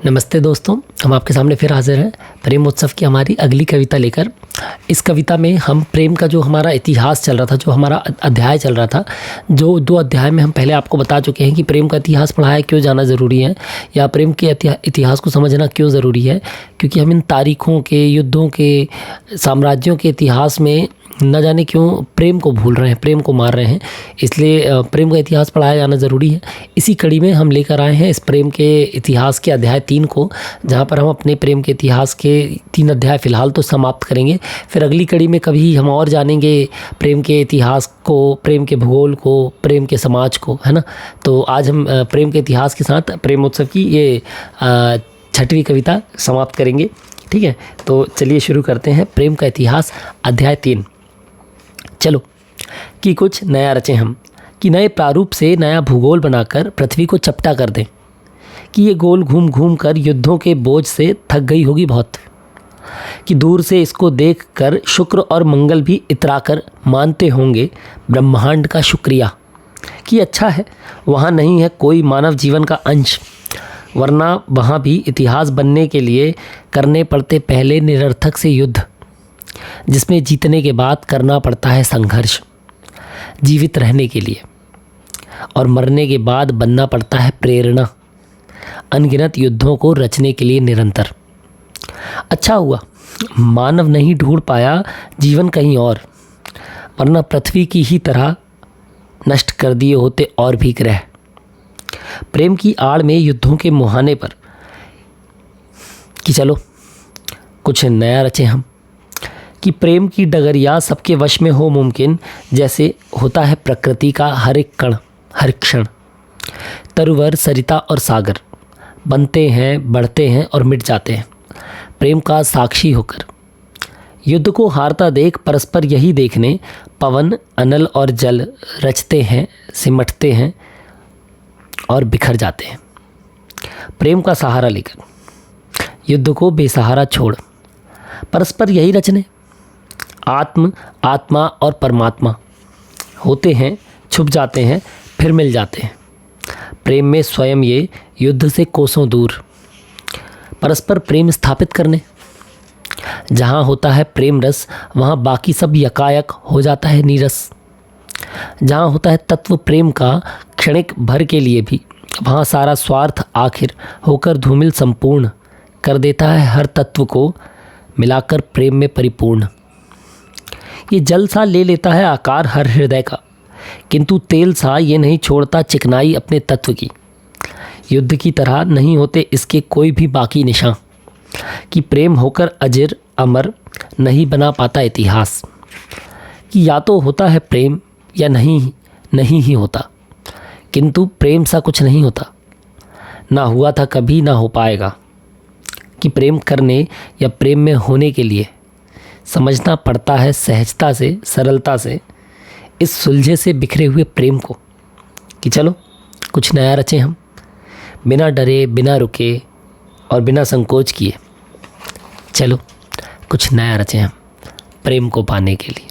नमस्ते दोस्तों, हम आपके सामने फिर हाजिर हैं प्रेम उत्सव की हमारी अगली कविता लेकर। इस कविता में हम प्रेम का जो हमारा इतिहास चल रहा था, जो हमारा अध्याय चल रहा था, जो 2 अध्याय में हम पहले आपको बता चुके हैं कि प्रेम का इतिहास पढ़ाया क्यों जाना ज़रूरी है, या प्रेम के इतिहास को समझना क्यों ज़रूरी है। क्योंकि हम इन तारीख़ों के, युद्धों के, साम्राज्यों के इतिहास में न जाने क्यों प्रेम को भूल रहे हैं, प्रेम को मार रहे हैं। इसलिए प्रेम का इतिहास पढ़ाया जाना ज़रूरी है। इसी कड़ी में हम लेकर आए हैं इस प्रेम के इतिहास के अध्याय 3 को, जहाँ पर हम अपने प्रेम के इतिहास के 3 अध्याय फ़िलहाल तो समाप्त करेंगे। फिर अगली कड़ी में कभी हम और जानेंगे प्रेम के इतिहास को, प्रेम के भूगोल को, प्रेम के समाज को, है ना। तो आज हम प्रेम के इतिहास के साथ प्रेम उत्सव की ये 6वीं कविता समाप्त करेंगे। ठीक है, तो चलिए शुरू करते हैं प्रेम का इतिहास अध्याय 3। चलो कि कुछ नया रचें हम, कि नए प्रारूप से नया भूगोल बनाकर पृथ्वी को चपटा कर दें, कि ये गोल घूम घूम कर युद्धों के बोझ से थक गई होगी बहुत, कि दूर से इसको देख कर शुक्र और मंगल भी इतराकर मानते होंगे ब्रह्मांड का शुक्रिया, कि अच्छा है वहाँ नहीं है कोई मानव जीवन का अंश, वरना वहाँ भी इतिहास बनने के लिए करने पड़ते पहले निरर्थक से युद्ध, जिसमें जीतने के बाद करना पड़ता है संघर्ष जीवित रहने के लिए, और मरने के बाद बनना पड़ता है प्रेरणा अनगिनत युद्धों को रचने के लिए निरंतर। अच्छा हुआ मानव नहीं ढूंढ पाया जीवन कहीं और, वरना पृथ्वी की ही तरह नष्ट कर दिए होते और भी ग्रह। प्रेम की आड़ में युद्धों के मुहाने पर, कि चलो कुछ नया रचें हम, कि प्रेम की डगरिया सबके वश में हो मुमकिन, जैसे होता है प्रकृति का हर एक कण हर क्षण। तरुवर, सरिता और सागर बनते हैं, बढ़ते हैं और मिट जाते हैं प्रेम का साक्षी होकर। युद्ध को हारता देख परस्पर यही देखने, पवन, अनल और जल रचते हैं, सिमटते हैं और बिखर जाते हैं प्रेम का सहारा लेकर। युद्ध को बेसहारा छोड़ परस्पर यही रचने, आत्म, आत्मा और परमात्मा होते हैं, छुप जाते हैं, फिर मिल जाते हैं प्रेम में स्वयं ये युद्ध से कोसों दूर। परस्पर प्रेम स्थापित करने, जहाँ होता है प्रेम रस वहाँ बाकी सब यकायक हो जाता है नीरस। जहाँ होता है तत्व प्रेम का क्षणिक भर के लिए भी, वहाँ सारा स्वार्थ आखिर होकर धूमिल संपूर्ण कर देता है हर तत्व को मिलाकर प्रेम में परिपूर्ण। ये जल सा ले लेता है आकार हर हृदय का, किंतु तेल सा ये नहीं छोड़ता चिकनाई अपने तत्व की। युद्ध की तरह नहीं होते इसके कोई भी बाकी निशान, कि प्रेम होकर अजर अमर नहीं बना पाता इतिहास। कि या तो होता है प्रेम या नहीं ही होता, किंतु प्रेम सा कुछ नहीं होता, ना हुआ था कभी ना हो पाएगा। कि प्रेम करने या प्रेम में होने के लिए समझना पड़ता है सहजता से, सरलता से इस सुलझे से बिखरे हुए प्रेम को। कि चलो कुछ नया रचें हम, बिना डरे, बिना रुके और बिना संकोच किए। चलो कुछ नया रचें हम प्रेम को पाने के लिए।